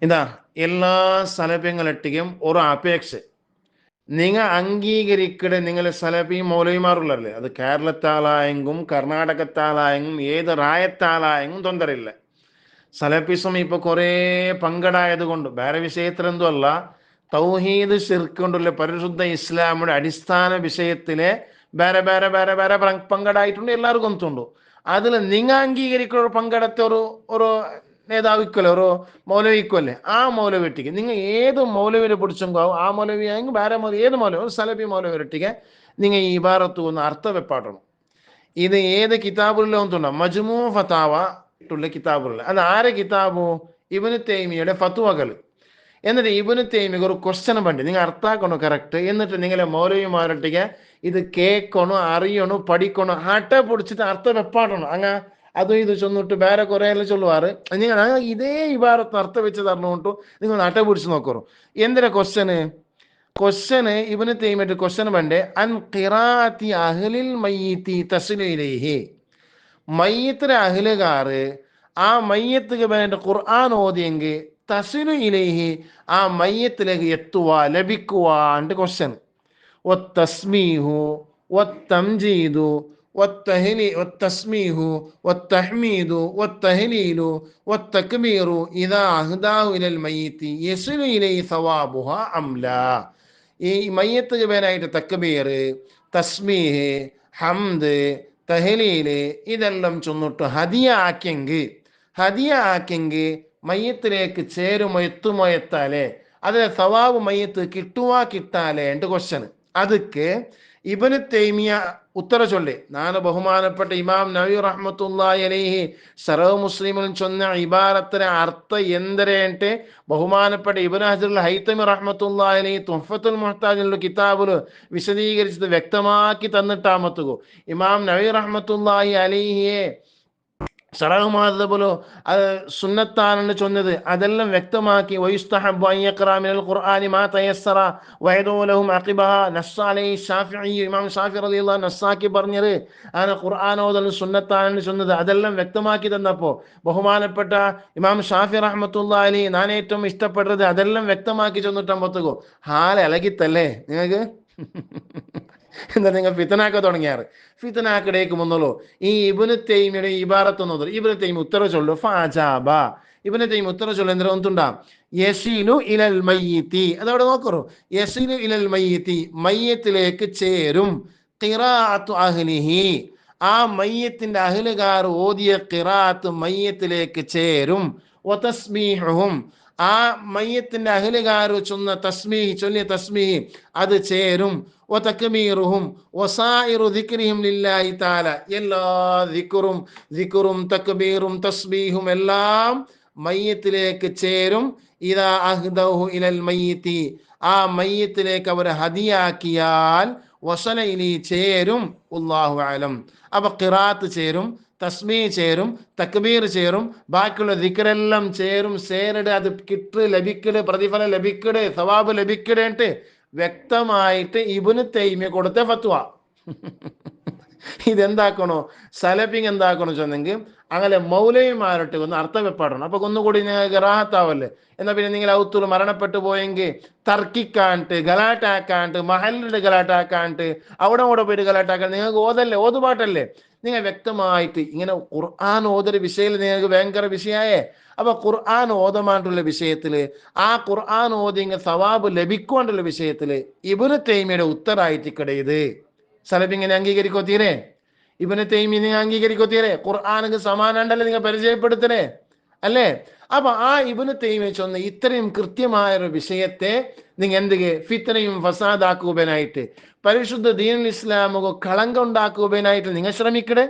ഇതാ എല്ലാ സലഫ്യങ്ങളൊട്ടിക്കും ഒരു അപേക്ഷ നിങ്ങൾ അംഗീകരിക്കടെ നിങ്ങൾ സലഫി മൗലവിമാറുള്ളല്ലേ, അത് കേരളത്താളായെങ്കും കർണാടകത്താളായെങ്കും ഏത് റായത്താളായെങ്കും തൊന്തരയില്ല. സലഫിസം ഇപ്പൊ കുറേ പങ്കടായത് കൊണ്ട് വേറെ വിഷയത്തിലെന്തും അല്ല, തൗഹീദ് ശിർക്ക് കൊണ്ടുള്ള പരിശുദ്ധ ഇസ്ലാമിയുടെ അടിസ്ഥാന വിഷയത്തിലെ വേറെ വേറെ വേറെ വേറെ പങ്കടായിട്ടുണ്ട്, എല്ലാവർക്കും ഒന്നുണ്ട്. അതിൽ നിങ്ങൾ അംഗീകരിക്കുന്ന പങ്കടത്തെ ഒരു നേതാവിക്കല്ലേ, ഒരു മൗലവിക്കല്ലേ, ആ മൗലവിട്ടിക്ക് നിങ്ങൾ ഏത് മൗലവിനെ പിടിച്ചെങ്കോ ആ മൗലവി ആയെങ്കിൽ വേറെ മൗലവി, ഏത് മൗലവി, ഒരു സലഫി മൗലവിട്ടിക്ക് നിങ്ങൾ ഈ ഇബാറത്ത് ഒന്ന് അർത്ഥ വെപ്പാട്ടണം. ഇത് ഏത് കിതാബുകളിലും ഒന്നുണ്ടോ, മജ്മൂ ഫതാവ ുള്ള കിതാബുള്ള, അത് ആരെ കിതാബു, ഇബ്നു തൈമിയുടെ ഫത്വകൾ. എന്നിട്ട് ഇബ്നു തൈമിക്ക് ഒരു ക്വസ്റ്റ്യൻ പണ്ട് നിങ്ങൾ അർത്ഥാക്കണോ കറക്റ്റ്, എന്നിട്ട് നിങ്ങളെ മൗലവിമാരൊട്ടിക്ക് ഇത് കേൾക്കണോ അറിയണോ പഠിക്കണോ ഹട്ട പിടിച്ചിട്ട് അർത്ഥം വെപ്പാടണം. അങ്ങ അതും ഇത് ചൊന്നിട്ട് വേറെ കുറെ എല്ലാം ചൊല്ലുവാറ്, നിങ്ങൾ ഇതേ ഇബാറത്ത് അർത്ഥം വെച്ച് തരണോട്ടു നിങ്ങൾ നട്ട പിടിച്ച് നോക്കറോ. എന്തിനാ ക്വസ്റ്റ്യന് ഇബ്നു തൈമിയുടെ ക്വസ്റ്റ്യൻ പണ്ടേ, അൻ ഖിറാഅത്തി അഹ്ലിൽ മയ്യിത്തി തസ്ലു ഇലൈഹി, മയ്യത്തിലെ അഹ്ലുകാറ് ആ മയ്യത്തുക്ക് വേണ്ടി ഖുർആൻ ഓതിയെങ്കിൽ തസ്ലു ഇലൈഹി ആ മയ്യത്തിലേക്ക് എത്തുക ലഭിക്കുക എന്റെ ക്വസ്റ്റ്യൻ. والتسميه والتمجيد والتسميه والتحميد والتهليل والتكبير إذا أهداه إلى الميت يصل إليه ثوابها أم لا. ഈ മയ്യത്ത് പേരായിട്ട് തക്ബീർ, തസ്മീഹ്, ഹംദ്, തഹലീല് ഇതെല്ലാം ചൊന്നിട്ട് ഹദിയ ആക്കെങ്കിൽ മയ്യത്തിലേക്ക് ചേരുമോ എത്തുമോ എത്താലേ, അതിലെ സവാബ് മയ്യത്ത് കിട്ടുവാ കിട്ടാലേ എന്റെ ക്വസ്റ്റ്യൻ. ಅದಕ್ಕೆ ഇബ്നു തൈമിയ ഉത്തര ചൊല്ലി, ನಾನು ബഹുമാനപ്പെട്ട ഇമാം നവവി റഹ്മത്തുള്ളാഹി അലൈഹി സറഹ് മുസ്ലിമിൽ ചൊന്ന ഇബാറത്തിലെ അർത്ഥ ಎಂದರೆ అంటే ബഹുമാനപ്പെട്ട ഇബ്നു ഹജറുൽ ഹൈതമി റഹ്മത്തുള്ളാഹി അലൈഹി തുഹ്ഫത്തുൽ മുഹ്താജിലുള്ള കിതാബിൽ വിശദീകരിച്ചത് വ്യക്തമാക്കി തന്നിട്ടാമത്തുകു. ഇമാം നവവി റഹ്മത്തുള്ളാഹി അലൈഹിയെ സറഹുമാതബുലോ അത് സുന്നത്താണെന്ന് ചൊന്നത് അതെല്ലാം വ്യക്തമാക്കി, വയുസ്തഹബ്ബു അൻ യഖറഅ മിനൽ ഖുർആനി മാ തയസ്സറ വയദഉ ലഹും അഖിബഹ നസ്സ അലൈഹി ശാഫിഈ, ഇമാം ശാഫിഈ റളിയല്ലാഹു നസ്സാക്കി പറഞ്ഞത് ആണ് ഖുർആൻ ഓതൽ സുന്നത്താണെന്ന് ചൊന്നത് അതെല്ലാം വ്യക്തമാക്കി തന്നപ്പോൾ ബഹുമാനപ്പെട്ട ഇമാം ഷാഫി റഹ്മത്തുള്ളാഹി അലൈഹി ഞാൻ ഏറ്റവും ഇഷ്ടപ്പെട്ടത് അതെല്ലാം വ്യക്തമാക്കി ചെന്നിട്ടാകുമ്പോഴത്തേക്കോ ഹാല ഇളകിത്തല്ലേ നിങ്ങൾക്ക്. എന്താ നിങ്ങൾ ഫിത്തനാക്ക തുടങ്ങിയാറ്, ഫിത്തനാക്കടേക്ക് മുന്നല്ലോ ഈ ഇബ്നു തൈമിയുടെ ഇബാറത്ത് എന്നോದು ഇബ്നു തൈമി ഉത്തര ചൊല്ലു ഫാജാബ. ഇബ്നു തൈമി ഉത്തര ചൊല്ലു എന്തിനാ ഒന്നുണ്ടാ, യസീലു ഇലൽ മയ്യിത്തി, അതവിടെ നോക്കറോ, യസീലു ഇലൽ മയ്യിത്തി മയ്യത്തിലേക്ക് ചേരും, ഖിറാഅത്തു അഹ്ലിഹി ആ മയ്യത്തിന്റെ അഹ്ലുകാർ ഓതിയ ഖിറാഅത്ത് മയ്യത്തിലേക്ക് ചേരും, വതസ്ബീഹും ആ മയ്യത്തിന്റെ അഹ്ലുകാർ ചൊന്ന തസ്ബീഹ് ചൊല്ലിയ തസ്ബീഹ് അത് ചേരും, വതക്ബീറുഹും വസായിറു ദിക്രിഹിം ലില്ലാഹി തആല എല്ലാ ദിക്റും തക്ബീറും തസ്ബീഹും എല്ലാം മയ്യത്തിലേക്ക് ചേരും. ഇദാ അഹ്ദഹു ഇലൽ മയ്യിത്തി ആ മയ്യത്തിലേക്ക് അവർ ഹദിയാക്കിയാൽ വസല ഇലി ചേരും, അല്ലാഹു അലം. അപ്പൊ ഖിറാത്ത് ചേരും, തസ്ബീഹ് ചേരും, തക്ബീർ ചേരും, ബാക്കിയുള്ള ദിക്റെല്ലാം ചേരും. ചേരട് അത് കിട്ട് ലഭിക്കട്, പ്രതിഫലം ലഭിക്കട്, സവാബ് ലഭിക്കടേട്ട് വ്യക്തമായിട്ട് ഇബ്നു തൈമിയ കൊടുത്ത ഫത്വ. ഇതെന്താക്കണോ സലഫിങ് എന്താക്കണോ ചെന്നെങ്കിൽ അങ്ങനെ മൗലവിമാരോട്ട് ഒന്ന് അർത്ഥം വെപ്പാടണം. അപ്പൊ ഒന്നുകൂടി നിങ്ങൾക്ക് റാഹത്താവല്ലേ. എന്നാൽ പിന്നെ നിങ്ങൾ ഔത്തൂർ മരണപ്പെട്ടു പോയെങ്കിൽ തർക്കിക്കാണ്ട് ഗലാട്ടാക്കാണ്ട് മഹലിന്റെ ഗലാട്ടാക്കാണ്ട് അവിടെ കൂടെ പോയിട്ട് ഗലാട്ടാക്കാൻ നിങ്ങൾക്ക് ഓതുപാട്ടല്ലേ. നിങ്ങൾ വ്യക്തമായിട്ട് ഇങ്ങനെ ഖുർആൻ ഓതൊരു വിഷയത്തിൽ നിങ്ങൾക്ക് ഭയങ്കര വിഷയമായേ. അപ്പൊ ഖുർആൻ ഓതമായിട്ടുള്ള വിഷയത്തില് ആ ഖുർആൻ ഓതിയെങ്കിൽ സവാബ് ലഭിക്കൊണ്ടുള്ള വിഷയത്തില് ഇബ്നു തൈമിയുടെ ഉത്തരായിട്ട് കിടയത് സലഫി ഇങ്ങനെ അംഗീകരിക്കോ തീരെ, ഇബ്നു തൈമി നിങ്ങൾ അംഗീകരിക്കോ തീരെ, ഖുർആാനക്ക് സമാനണ്ടല്ലേ നിങ്ങൾ പരിചയപ്പെടുത്തണേ അല്ലേ. അപ്പൊ ആ ഇബ്നു തൈമി ചൊന്ന ഇത്രയും കൃത്യമായ ഒരു വിഷയത്തെ നിങ്ങൾ എന്തുകെ ഫിത്നയും ഫസാദാക്കുവാനായിട്ട് പരിശുദ്ധ ദീനുൽ ഇസ്ലാമുക കളങ്കം ഉണ്ടാക്കുവാനായിട്ട് നിങ്ങൾ ശ്രമിക്കടേ.